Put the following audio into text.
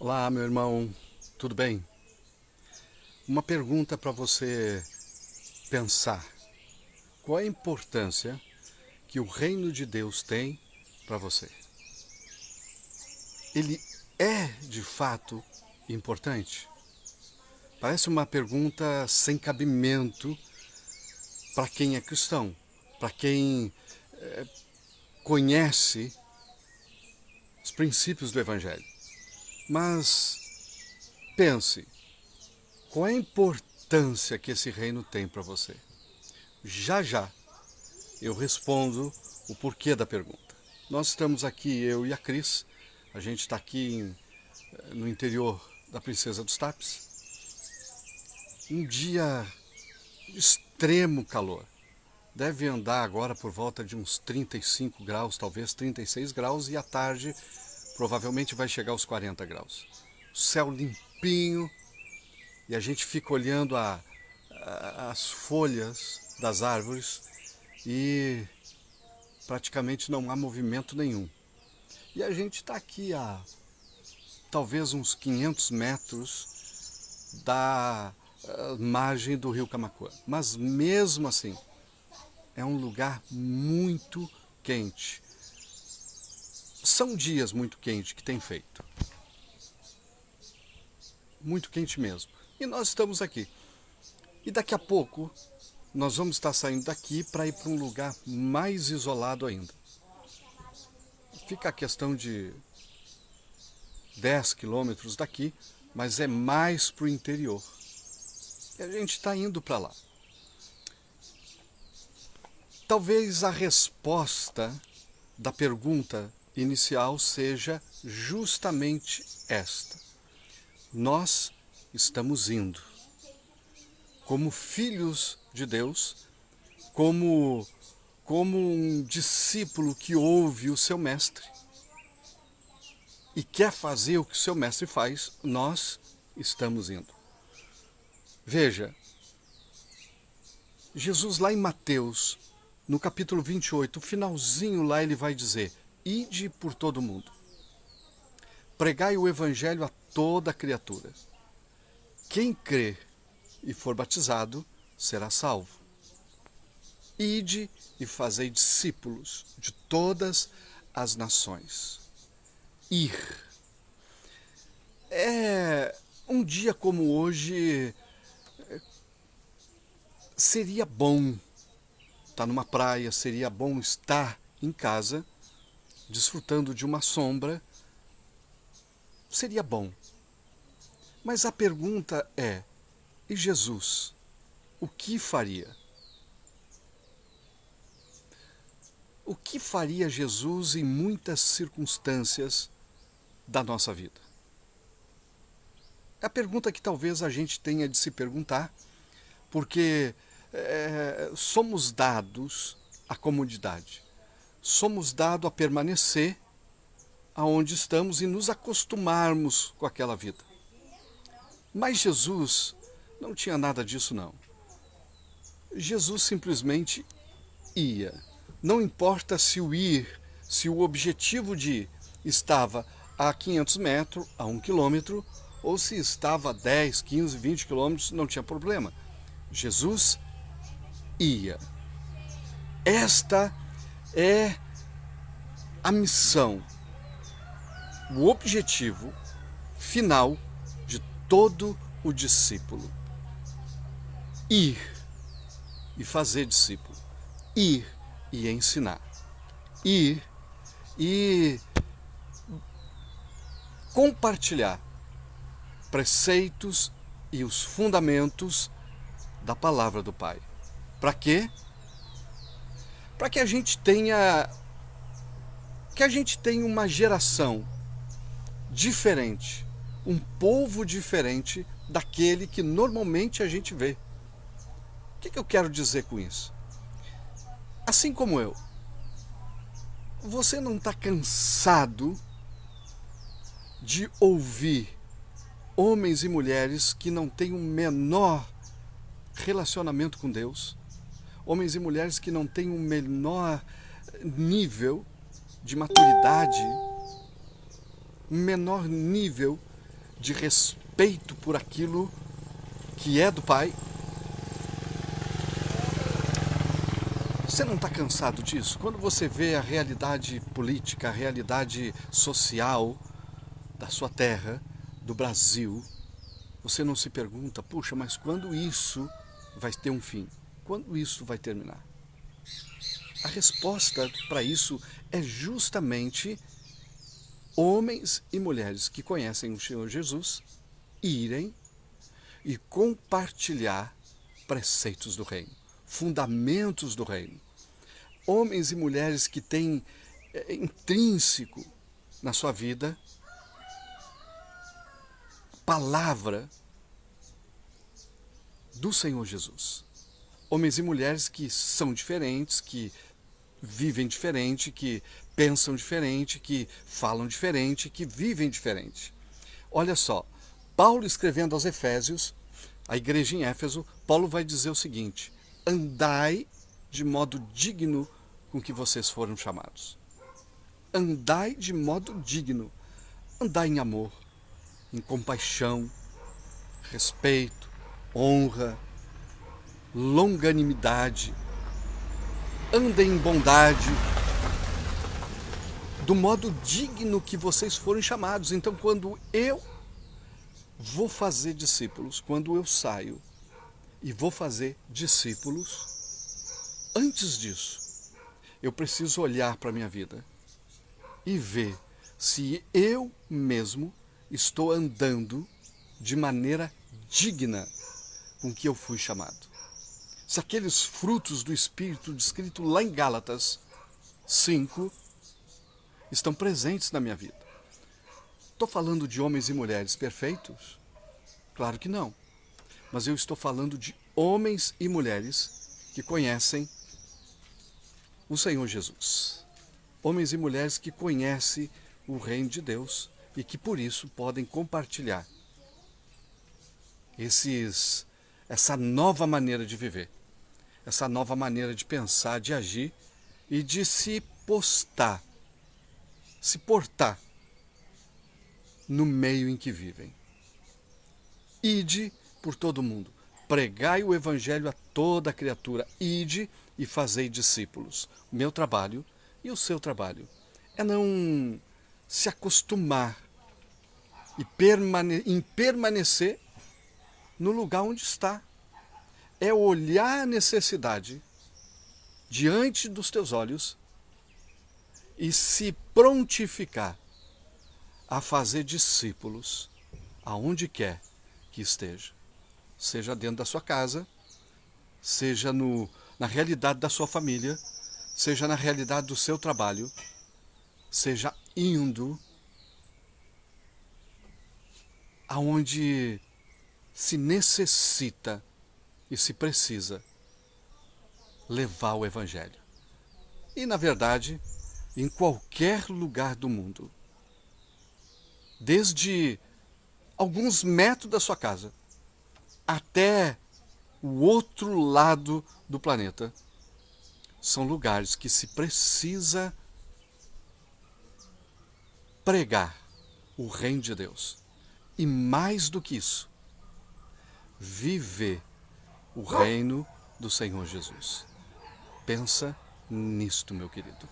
Olá, meu irmão, tudo bem? Uma pergunta para você pensar. Qual é a importância que o reino de Deus tem para você? Ele é de fato importante? Parece uma pergunta sem cabimento para quem é cristão, para quem conhece os princípios do Evangelho. Mas pense, qual é a importância que esse reino tem para você? Já já eu respondo o porquê da pergunta. Nós estamos aqui, eu e a Cris, a gente está aqui no interior da Princesa dos Tapes, um dia de extremo calor. Deve andar agora por volta de uns 35 graus, talvez 36 graus, e à tarde provavelmente vai chegar aos 40 graus. Céu limpinho, e a gente fica olhando as folhas das árvores e praticamente não há movimento nenhum. E a gente está aqui a talvez uns 500 metros da margem do rio Camaquã. Mas mesmo assim, é um lugar muito quente. São dias muito quentes que tem feito. Muito quente mesmo. E nós estamos aqui. E daqui a pouco nós vamos estar saindo daqui para ir para um lugar mais isolado ainda. Fica a questão de 10 quilômetros daqui, mas é mais para o interior. E a gente está indo para lá. Talvez a resposta da pergunta inicial seja justamente esta. Nós estamos indo. Como filhos de Deus, como um discípulo que ouve o seu mestre e quer fazer o que o seu mestre faz, nós estamos indo. Veja, Jesus lá em Mateus, no capítulo 28, o finalzinho lá ele vai dizer: ide por todo o mundo, pregai o evangelho a toda criatura. Quem crer e for batizado será salvo. Ide e fazei discípulos de todas as nações. Ir. Um dia como hoje seria bom estar numa praia, seria bom estar em casa, desfrutando de uma sombra, seria bom. Mas a pergunta é, e Jesus, o que faria? O que faria Jesus em muitas circunstâncias da nossa vida? É a pergunta que talvez a gente tenha de se perguntar, porque somos dados à comodidade, somos dados a permanecer aonde estamos e nos acostumarmos com aquela vida. Mas Jesus não tinha nada disso, não. Jesus simplesmente ia. Não importa se o ir, se o objetivo de ir estava a 500 metros, a 1 quilômetro, ou se estava a 10, 15, 20 quilômetros, não tinha problema. Jesus ia. Esta é a missão, o objetivo final de todo o discípulo. Ir e fazer discípulo. Ir e ensinar. Ir e compartilhar preceitos e os fundamentos da palavra do Pai. Para quê? Para que a gente tenha uma geração diferente, um povo diferente daquele que normalmente a gente vê. O que eu quero dizer com isso? Assim como eu, você não está cansado de ouvir homens e mulheres que não têm um menor relacionamento com Deus, homens e mulheres que não têm um menor nível de maturidade, um menor nível de respeito por aquilo que é do Pai? Você não está cansado disso? Quando você vê a realidade política, a realidade social da sua terra, do Brasil, você não se pergunta, puxa, mas quando isso vai ter um fim? Quando isso vai terminar? A resposta para isso é justamente homens e mulheres que conhecem o Senhor Jesus irem e compartilhar preceitos do reino, fundamentos do reino. Homens e mulheres que têm intrínseco na sua vida palavra do Senhor Jesus. Homens e mulheres que são diferentes, que vivem diferente, que pensam diferente, que falam diferente, que vivem diferente. Olha só, Paulo escrevendo aos Efésios, a igreja em Éfeso, Paulo vai dizer o seguinte: andai de modo digno com que vocês foram chamados. Andai de modo digno. Andai em amor, em compaixão, respeito, honra, longanimidade. Andem em bondade, do modo digno que vocês foram chamados. Então, quando eu vou fazer discípulos, quando eu saio e vou fazer discípulos, antes disso, eu preciso olhar para a minha vida e ver se eu mesmo estou andando de maneira digna com que eu fui chamado. Se aqueles frutos do Espírito descritos lá em Gálatas 5 estão presentes na minha vida. Estou falando de homens e mulheres perfeitos? Claro que não. Mas eu estou falando de homens e mulheres que conhecem o Senhor Jesus. Homens e mulheres que conhecem o reino de Deus e que por isso podem compartilhar essa nova maneira de viver, essa nova maneira de pensar, de agir e de se portar no meio em que vivem. Ide por todo o mundo, pregai o evangelho a toda criatura, ide e fazei discípulos. O meu trabalho e o seu trabalho é não se acostumar em permanecer no lugar onde está. É olhar a necessidade diante dos teus olhos e se prontificar a fazer discípulos aonde quer que esteja. Seja dentro da sua casa, seja na realidade da sua família, seja na realidade do seu trabalho, seja indo aonde se necessita e se precisa levar o Evangelho. E, na verdade, em qualquer lugar do mundo, desde alguns metros da sua casa até o outro lado do planeta, são lugares que se precisa pregar o reino de Deus. E mais do que isso, viver o reino do Senhor Jesus. Pensa nisto, meu querido.